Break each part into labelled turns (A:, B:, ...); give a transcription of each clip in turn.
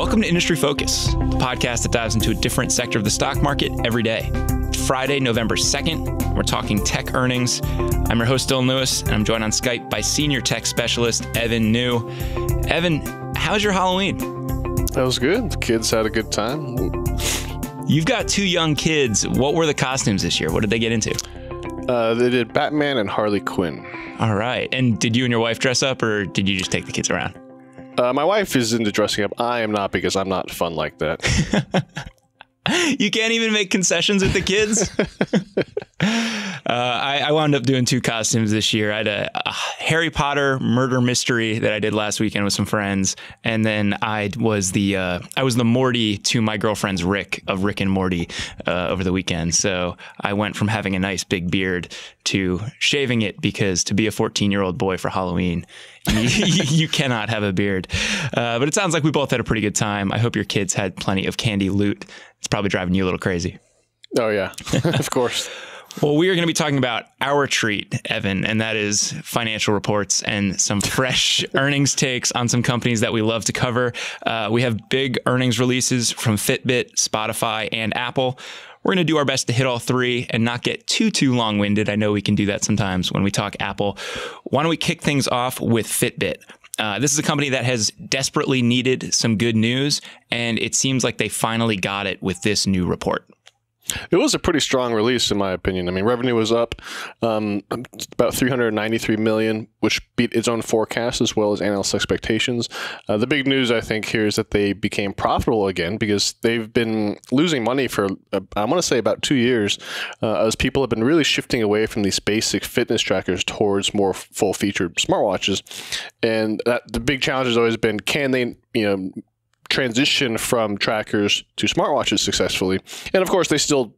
A: Welcome to Industry Focus, the podcast that dives into a different sector of the stock market every day. It's Friday, November 2nd. We're talking tech earnings. I'm your host, Dylan Lewis, and I'm joined on Skype by senior tech specialist Evan New. Evan, how's your Halloween?
B: That was good. The kids had a good time.
A: You've got two young kids. What were the costumes this year? What did they get into?
B: They did Batman and Harley Quinn.
A: All right. And did you and your wife dress up, or did you just take the kids around?
B: My wife is into dressing up. I am not, because I'm not fun like that.
A: You can't even make concessions with the kids? I wound up doing two costumes this year. I had a Harry Potter murder mystery that I did last weekend with some friends, and then I was the Morty to my girlfriend's Rick of Rick and Morty over the weekend. So I went from having a nice big beard to shaving it, because to be a 14-year-old boy for Halloween, you cannot have a beard. But it sounds like we both had a pretty good time. I hope your kids had plenty of candy loot. It's probably driving you a little crazy.
B: Oh, yeah, of course.
A: Well, we are going to be talking about our treat, Evan, and that is financial reports and some fresh earnings takes on some companies that we love to cover. We have big earnings releases from Fitbit, Spotify, and Apple. We're going to do our best to hit all three and not get too long-winded. I know we can do that sometimes when we talk Apple. Why don't we kick things off with Fitbit? This is a company that has desperately needed some good news, and it seems like they finally got it with this new report.
B: It was a pretty strong release, in my opinion. I mean, revenue was up about $393 million, which beat its own forecast as well as analyst expectations. The big news, I think, here is that they became profitable again, because they've been losing money for, I want to say, about 2 years, as people have been really shifting away from these basic fitness trackers towards more full-featured smartwatches. And the big challenge has always been, can they, transition from trackers to smartwatches successfully? And of course, they still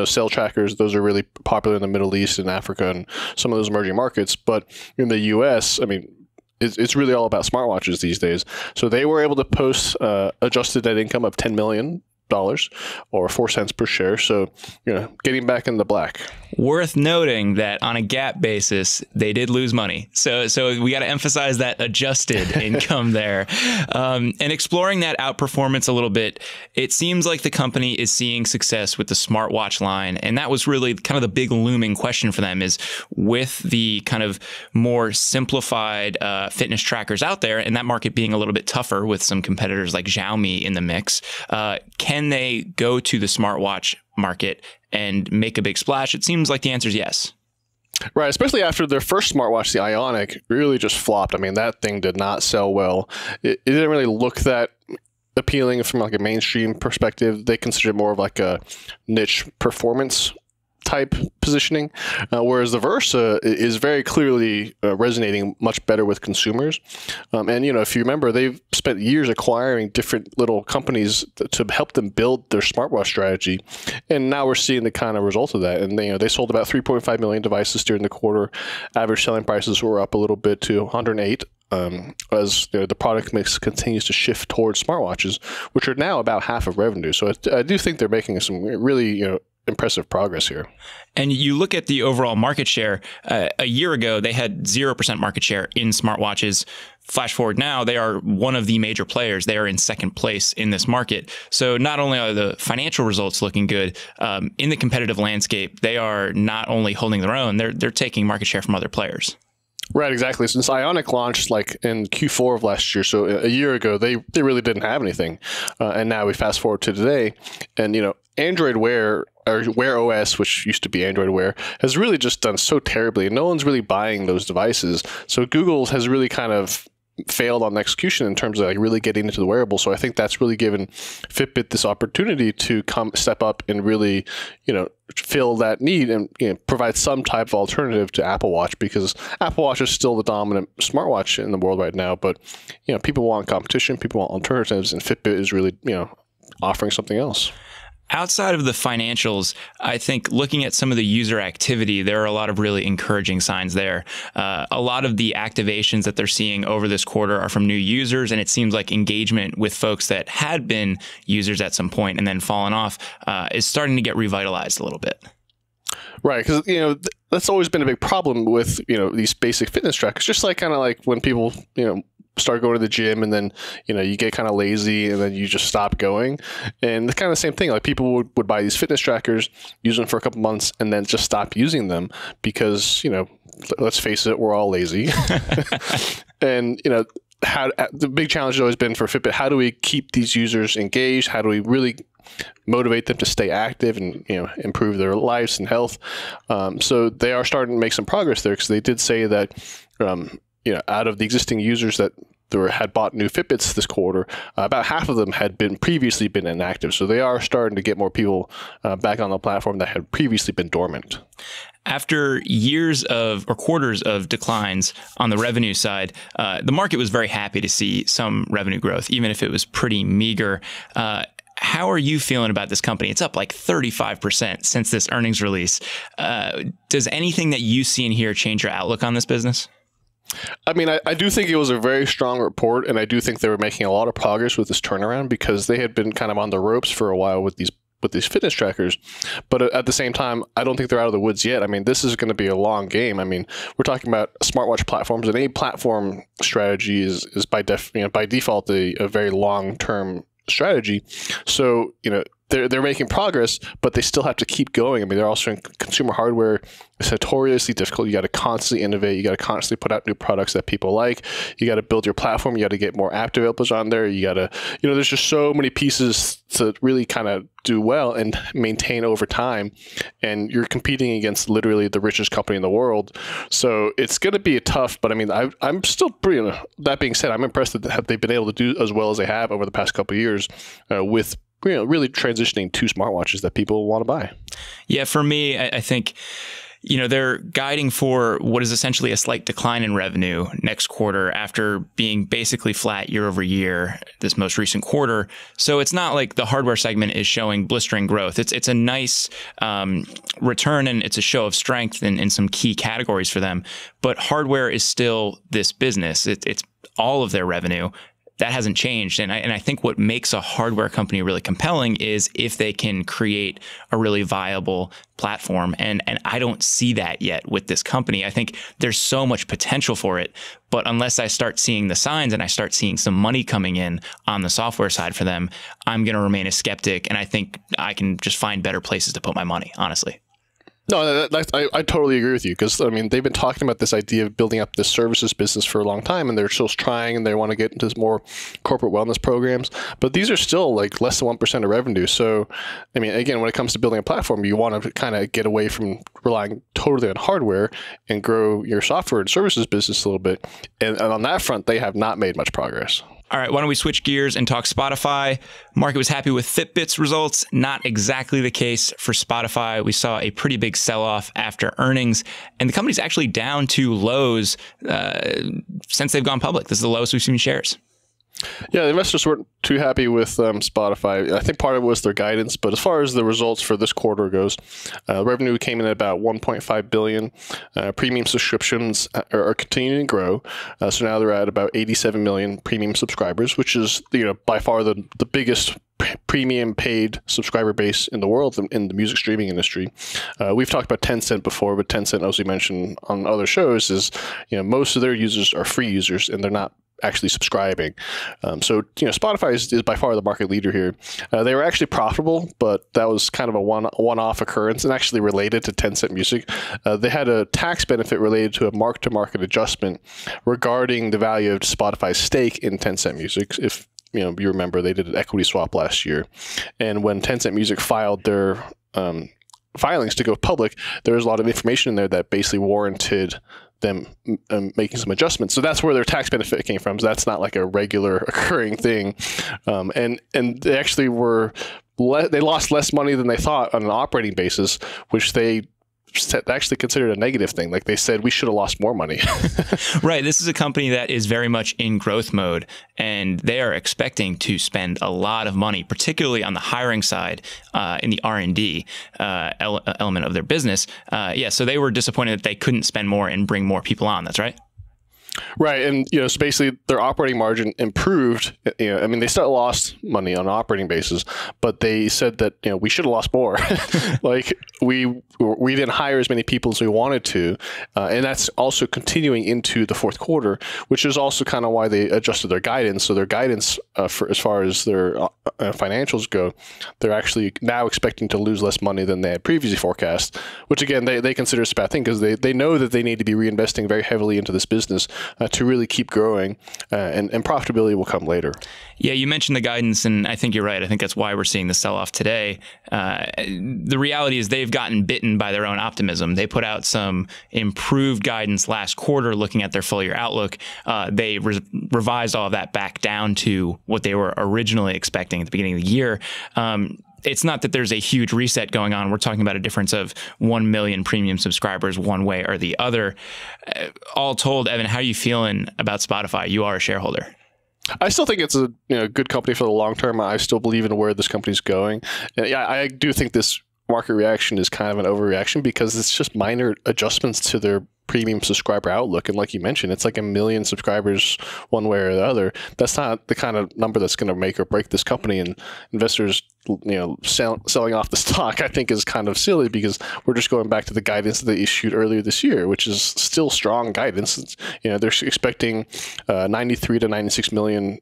B: sell trackers. Those are really popular in the Middle East and Africa and some of those emerging markets. But in the US, I mean, it's really all about smartwatches these days. So they were able to post adjusted net income of $10 million or 4 cents per share. So, getting back in the black.
A: Worth noting that on a GAAP basis, they did lose money. So we got to emphasize that adjusted income there. And exploring that outperformance a little bit, it seems like the company is seeing success with the smartwatch line. And that was really kind of the big looming question for them, is with the kind of more simplified fitness trackers out there, and that market being a little bit tougher with some competitors like Xiaomi in the mix, can they go to the smartwatch market and make a big splash? It seems like the answer is yes.
B: Right, especially after their first smartwatch, the Ionic, really just flopped. I mean, that thing did not sell well. It didn't really look that appealing from like a mainstream perspective. They consider it more of like a niche performance type positioning, whereas the Versa is very clearly resonating much better with consumers. And if you remember, they've spent years acquiring different little companies to help them build their smartwatch strategy, and now we're seeing the kind of result of that. And they sold about 3.5 million devices during the quarter. Average selling prices were up a little bit to 108. As the product mix continues to shift towards smartwatches, which are now about half of revenue. So I do think they're making some really impressive progress here.
A: And you look at the overall market share. A year ago, they had 0% market share in smartwatches. Flash forward now, they are one of the major players. They are in second place in this market. So not only are the financial results looking good, in the competitive landscape, they are not only holding their own, they're taking market share from other players.
B: Right, exactly. Since Ionic launched like in Q4 of last year, so a year ago, they really didn't have anything. And now we fast forward to today, and Android Wear, or Wear OS, which used to be Android Wear, has really just done so terribly, and no one's really buying those devices. So Google has really kind of failed on execution in terms of like really getting into the wearable. So I think that's really given Fitbit this opportunity to step up and really, fill that need and provide some type of alternative to Apple Watch, because Apple Watch is still the dominant smartwatch in the world right now. But people want competition, people want alternatives, and Fitbit is really offering something else.
A: Outside of the financials, I think looking at some of the user activity, there are a lot of really encouraging signs there. A lot of the activations that they're seeing over this quarter are from new users, and it seems like engagement with folks that had been users at some point and then fallen off is starting to get revitalized a little bit.
B: Right, because that's always been a big problem with these basic fitness trackers. Just like kind of like when people start going to the gym, and then you get kind of lazy, and then you just stop going. And it's kind of the same thing. Like people would buy these fitness trackers, use them for a couple months, and then just stop using them because let's face it, we're all lazy. And the big challenge has always been for Fitbit: how do we keep these users engaged? How do we really motivate them to stay active and improve their lives and health? So they are starting to make some progress there, because they did say that out of the existing users that had bought new Fitbits this quarter, about half of them had previously been inactive. So they are starting to get more people back on the platform that had previously been dormant.
A: After years or quarters of declines on the revenue side, the market was very happy to see some revenue growth, even if it was pretty meager. How are you feeling about this company? It's up like 35% since this earnings release. Does anything that you see in here change your outlook on this business?
B: I mean, I do think it was a very strong report, and I do think they were making a lot of progress with this turnaround, because they had been kind of on the ropes for a while with these fitness trackers. But at the same time, I don't think they're out of the woods yet. I mean, this is going to be a long game. I mean, we're talking about smartwatch platforms, and any platform strategy is by default a very long-term strategy. So, they're making progress, but they still have to keep going. I mean, they're also in consumer hardware. It's notoriously difficult. You got to constantly innovate. You got to constantly put out new products that people like. You got to build your platform. You got to get more app developers on there. You got to, there's just so many pieces to really kind of do well and maintain over time. And you're competing against literally the richest company in the world. So it's going to be tough, but I mean, I'm still pretty, that being said, I'm impressed that they've been able to do as well as they have over the past couple of years with really transitioning to smartwatches that people want to buy.
A: Yeah, for me, I think, they're guiding for what is essentially a slight decline in revenue next quarter after being basically flat year over year this most recent quarter. So it's not like the hardware segment is showing blistering growth. It's a nice return, and it's a show of strength in some key categories for them. But hardware is still this business. It's all of their revenue. That hasn't changed. And I think what makes a hardware company really compelling is if they can create a really viable platform. And I don't see that yet with this company. I think there's so much potential for it. But unless I start seeing the signs and I start seeing some money coming in on the software side for them, I'm going to remain a skeptic. And I think I can just find better places to put my money, honestly.
B: No, I totally agree with you, because I mean, they've been talking about this idea of building up this services business for a long time, and they're still trying, and they want to get into more corporate wellness programs, but these are still like less than 1% of revenue. So, I mean, again, when it comes to building a platform, you want to kind of get away from relying totally on hardware and grow your software and services business a little bit. And on that front, they have not made much progress.
A: All right, why don't we switch gears and talk Spotify? Market was happy with Fitbit's results. Not exactly the case for Spotify. We saw a pretty big sell-off after earnings, and the company's actually down to lows since they've gone public. This is the lowest we've seen shares.
B: Yeah, the investors weren't too happy with Spotify. I think part of it was their guidance, but as far as the results for this quarter goes, revenue came in at about $1.5 billion. Premium subscriptions are continuing to grow. So now they're at about 87 million premium subscribers, which is by far the biggest premium paid subscriber base in the world in the music streaming industry. We've talked about Tencent before, but Tencent, as we mentioned on other shows, is most of their users are free users, and they're not actually subscribing. So Spotify is by far the market leader here. They were actually profitable, but that was kind of a one-off occurrence, and actually related to Tencent Music. They had a tax benefit related to a mark-to-market adjustment regarding the value of Spotify's stake in Tencent Music. If you remember, they did an equity swap last year, and when Tencent Music filed their filings to go public, there was a lot of information in there that basically warranted them making some adjustments. So that's where their tax benefit came from. So that's not like a regular occurring thing. And they actually they lost less money than they thought on an operating basis, which they actually considered a negative thing. Like they said, we should have lost more money.
A: Right. This is a company that is very much in growth mode, and they are expecting to spend a lot of money, particularly on the hiring side, in the R&D element of their business. So they were disappointed that they couldn't spend more and bring more people on. That's right.
B: Right, and so basically their operating margin improved. I mean, they still lost money on an operating basis, but they said that we should have lost more. Like we didn't hire as many people as we wanted to, and that's also continuing into the fourth quarter, which is also kind of why they adjusted their guidance. So their guidance for as far as their financials go, they're actually now expecting to lose less money than they had previously forecast, which again they consider a bad thing because they know that they need to be reinvesting very heavily into this business to really keep growing, and profitability will come later.
A: Yeah, you mentioned the guidance, and I think you're right. I think that's why we're seeing the sell-off today. The reality is they've gotten bitten by their own optimism. They put out some improved guidance last quarter looking at their full-year outlook. They revised all of that back down to what they were originally expecting at the beginning of the year. It's not that there's a huge reset going on. We're talking about a difference of 1 million premium subscribers one way or the other. All told, Evan, how are you feeling about Spotify? You are a shareholder.
B: I still think it's a good company for the long term. I still believe in where this company's going. Yeah, I do think this market reaction is kind of an overreaction because it's just minor adjustments to their premium subscriber outlook. And like you mentioned, it's like 1 million subscribers one way or the other. That's not the kind of number that's going to make or break this company. And investors, selling off the stock, I think is kind of silly because we're just going back to the guidance that they issued earlier this year, which is still strong guidance. They're expecting 93 to 96 million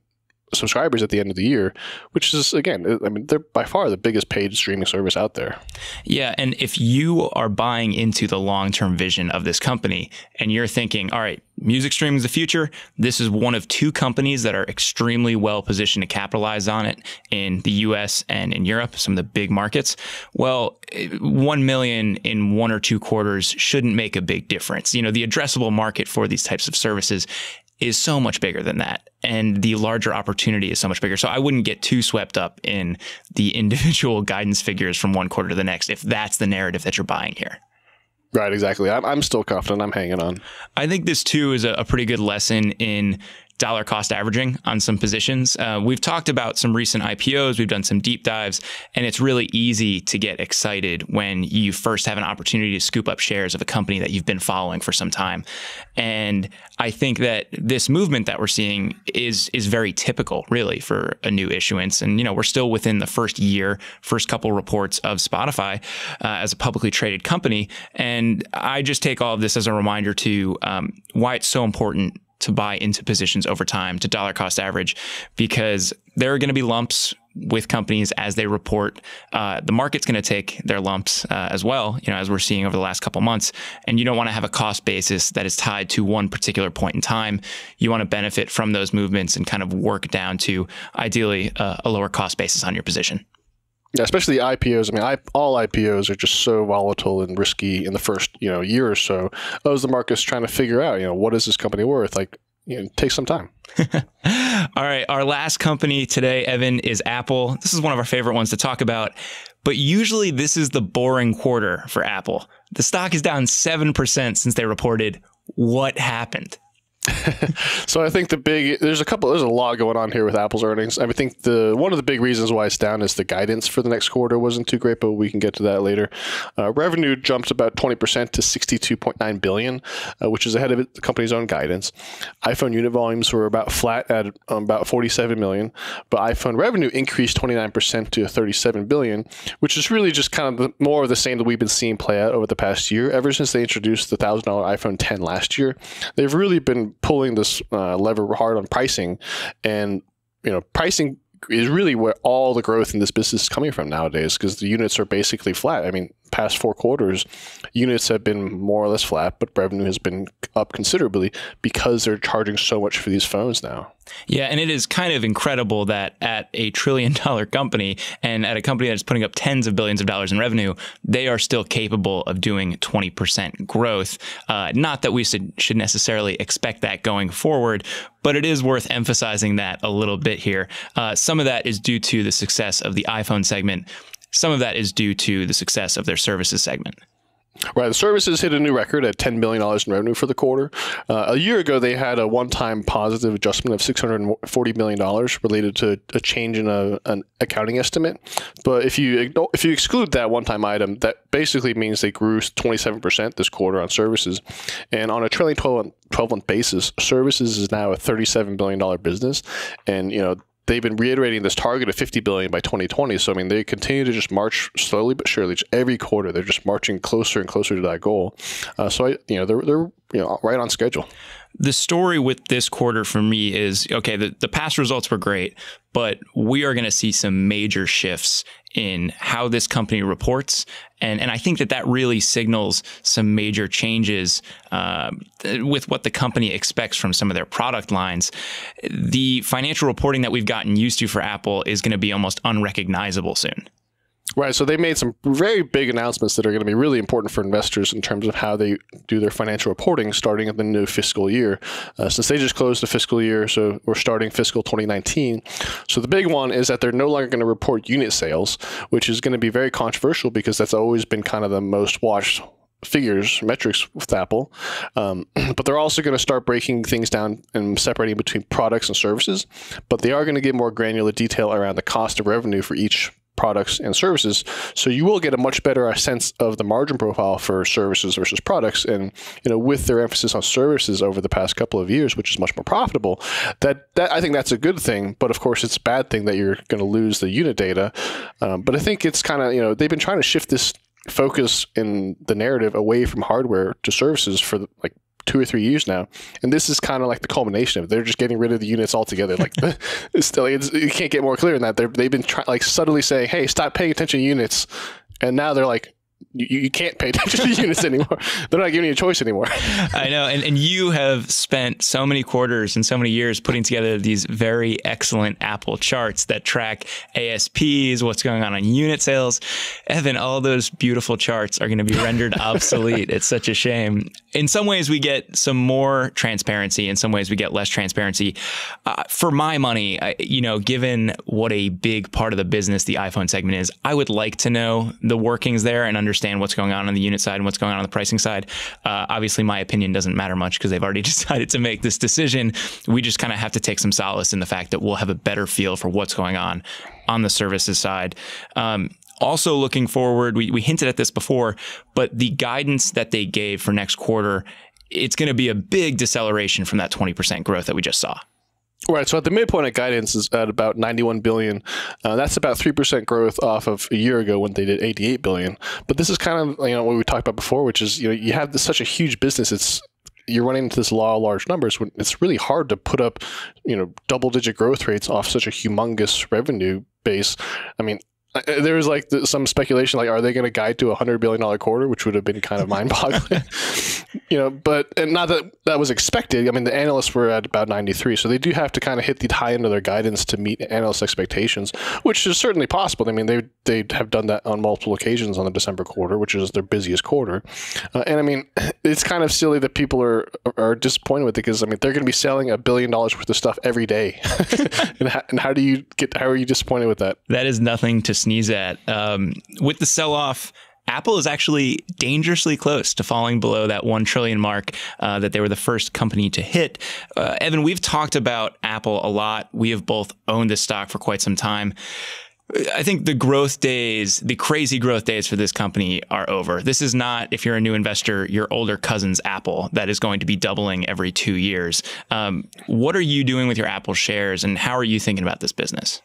B: subscribers at the end of the year, which is, again, I mean, they're by far the biggest paid streaming service out there.
A: Yeah, and if you are buying into the long-term vision of this company and you're thinking, all right, music streaming is the future, this is one of two companies that are extremely well positioned to capitalize on it in the US and in Europe, some of the big markets. Well, 1 million in 1 or 2 quarters shouldn't make a big difference. The addressable market for these types of services is so much bigger than that. And the larger opportunity is so much bigger. So I wouldn't get too swept up in the individual guidance figures from one quarter to the next if that's the narrative that you're buying here.
B: Right, exactly. I'm still confident. I'm hanging on.
A: I think this, too, is a pretty good lesson in dollar cost averaging on some positions. We've talked about some recent IPOs. We've done some deep dives, and it's really easy to get excited when you first have an opportunity to scoop up shares of a company that you've been following for some time. And I think that this movement that we're seeing is very typical, really, for a new issuance. And, we're still within the first couple reports of Spotify as a publicly traded company. And I just take all of this as a reminder to why it's so important to buy into positions over time, to dollar cost average, because there are going to be lumps with companies as they report. The market's going to take their lumps as well, as we're seeing over the last couple months. And you don't want to have a cost basis that is tied to one particular point in time. You want to benefit from those movements and kind of work down to ideally a lower cost basis on your position.
B: Yeah, especially the IPOs. I mean, all IPOs are just so volatile and risky in the first, year or so. As the market's trying to figure out, what is this company worth? Take some time.
A: All right. Our last company today, Evan, is Apple. This is one of our favorite ones to talk about. But usually this is the boring quarter for Apple. The stock is down 7% since they reported. What happened?
B: So I think there's a lot going on here with Apple's earnings. I think one of the big reasons why it's down is the guidance for the next quarter wasn't too great, but we can get to that later. Revenue jumped about 20% to $62.9 billion, which is ahead of the company's own guidance. iPhone unit volumes were about flat at about 47 million, but iPhone revenue increased 29% to 37 billion, which is really just kind of more of the same that we've been seeing play out over the past year. Ever since they introduced the $1,000 iPhone 10 last year, they've really been pulling this lever hard on pricing, and pricing is really where all the growth in this business is coming from nowadays, because the units are basically flat. I mean, past 4 quarters, units have been more or less flat, but revenue has been up considerably because they're charging so much for these phones now.
A: Yeah, and it is kind of incredible that at a $1 trillion company and at a company that is putting up tens of billions of dollars in revenue, they are still capable of doing 20% growth. Not that we should necessarily expect that going forward, but it is worth emphasizing that a little bit here. Some of that is due to the success of the iPhone segment. Some of that is due to the success of their services segment.
B: Right. The services hit a new record at $10 billion in revenue for the quarter. A year ago, they had a one-time positive adjustment of $640 million related to a change in an accounting estimate. But if you exclude that one-time item, that basically means they grew 27% this quarter on services. And on a trailing 12-month basis, services is now a $37 billion business. And, they've been reiterating this target of $50 billion by 2020. So, I mean, they continue to just march slowly but surely. Just every quarter, they're just marching closer and closer to that goal. They're right on schedule.
A: The story with this quarter for me is, okay, the past results were great, but we are going to see some major shifts in how this company reports. And I think that really signals some major changes with what the company expects from some of their product lines. The financial reporting that we've gotten used to for Apple is going to be almost unrecognizable soon.
B: Right. So they made some very big announcements that are going to be really important for investors in terms of how they do their financial reporting starting in the new fiscal year. Since they just closed the fiscal year, so we're starting fiscal 2019. So the big one is that they're no longer going to report unit sales, which is going to be very controversial because that's always been kind of the most watched metrics with Apple. But they're also going to start breaking things down and separating between products and services. But they are going to give more granular detail around the cost of revenue for each products and services. So you will get a much better sense of the margin profile for services versus products. And, with their emphasis on services over the past couple of years, which is much more profitable, that I think that's a good thing. But of course, it's a bad thing that you're going to lose the unit data. But I think it's kind of, they've been trying to shift this focus in the narrative away from hardware to services for like 2 or 3 years now, and this is kind of like the culmination of it. They're just getting rid of the units altogether. Like, you can't get more clear than that. They've been subtly saying, "Hey, stop paying attention to units," and now they're like, you can't pay attention to units anymore. They're not giving you a choice anymore.
A: I know. And you have spent so many quarters and so many years putting together these very excellent Apple charts that track ASPs, what's going on unit sales. Evan, all those beautiful charts are going to be rendered obsolete. It's such a shame. In some ways, we get some more transparency. In some ways, we get less transparency. For my money, given what a big part of the business the iPhone segment is, I would like to know the workings there and understand what's going on the unit side and what's going on the pricing side. Obviously, my opinion doesn't matter much because they've already decided to make this decision. We just kind of have to take some solace in the fact that we'll have a better feel for what's going on the services side. Also looking forward, we hinted at this before, but the guidance that they gave for next quarter, it's going to be a big deceleration from that 20% growth that we just saw.
B: Right. So at the midpoint of guidance is at about $91 billion. That's about 3% growth off of a year ago when they did $88 billion. But this is kind of what we talked about before, which is you have such a huge business. You're running into this law of large numbers when it's really hard to put up double-digit growth rates off such a humongous revenue base. I mean, there was some speculation, are they going to guide to a $100 billion quarter, which would have been kind of mind-boggling, and not that was expected. I mean, the analysts were at about 93, so they do have to kind of hit the high end of their guidance to meet analyst expectations, which is certainly possible. I mean, they have done that on multiple occasions on the December quarter, which is their busiest quarter. And I mean, it's kind of silly that people are disappointed with it because, I mean, they're going to be selling $1 billion worth of stuff every day. and how are you disappointed with that?
A: That is nothing to sneeze at. With the sell-off, Apple is actually dangerously close to falling below that 1 trillion mark that they were the first company to hit. Evan, we've talked about Apple a lot. We have both owned this stock for quite some time. I think the growth days, the crazy growth days for this company are over. This is not, if you're a new investor, your older cousin's Apple that is going to be doubling every 2 years. What are you doing with your Apple shares and how are you thinking about this business?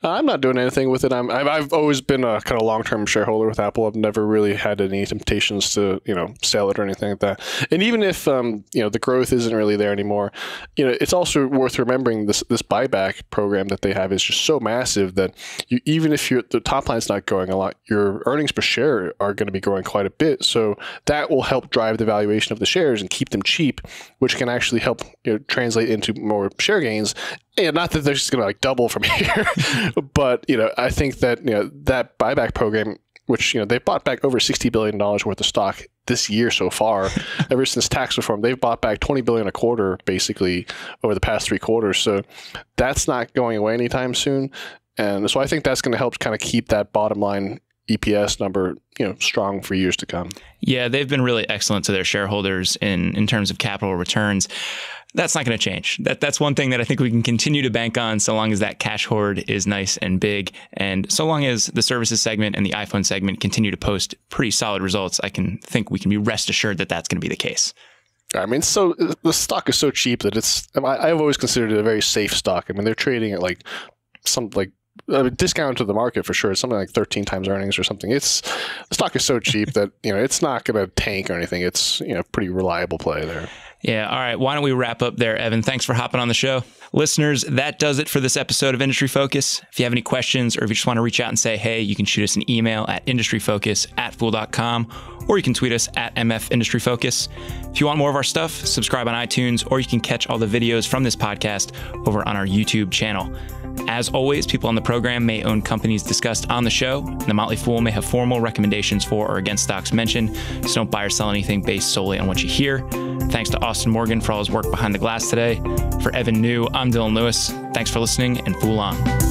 B: I'm not doing anything with it. I've always been a kind of long-term shareholder with Apple. I've never really had any temptations to, sell it or anything like that. And even if, the growth isn't really there anymore, it's also worth remembering this buyback program that they have is just so massive that even if the top line's not growing a lot, your earnings per share are going to be growing quite a bit. So that will help drive the valuation of the shares and keep them cheap, which can actually help translate into more share gains. Yeah, not that they're just going to double from here, but I think that that buyback program, which they bought back over $60 billion worth of stock this year so far, ever since tax reform, they've bought back $20 billion a quarter basically over the past 3 quarters. So that's not going away anytime soon, and so I think that's going to help kind of keep that bottom line EPS number, strong for years to come.
A: Yeah, they've been really excellent to their shareholders in terms of capital returns. That's not going to change. That's one thing that I think we can continue to bank on so long as that cash hoard is nice and big. And so long as the services segment and the iPhone segment continue to post pretty solid results, I think we can be rest assured that that's going to be the case.
B: I mean, so the stock is so cheap that I've always considered it a very safe stock. I mean, they're trading at discount to the market for sure. It's something like 13 times earnings or something. The stock is so cheap that, it's not going to tank or anything. It's, pretty reliable play there.
A: Yeah. All right. Why don't we wrap up there, Evan? Thanks for hopping on the show. Listeners, that does it for this episode of Industry Focus. If you have any questions or if you just want to reach out and say, hey, you can shoot us an email at industryfocus@fool.com, or you can tweet us at MFIndustryFocus. If you want more of our stuff, subscribe on iTunes, or you can catch all the videos from this podcast over on our YouTube channel. As always, people on the program may own companies discussed on the show. The Motley Fool may have formal recommendations for or against stocks mentioned, so don't buy or sell anything based solely on what you hear. Thanks to Austin Morgan for all his work behind the glass today. For Evan New, I'm Dylan Lewis. Thanks for listening, and Fool on.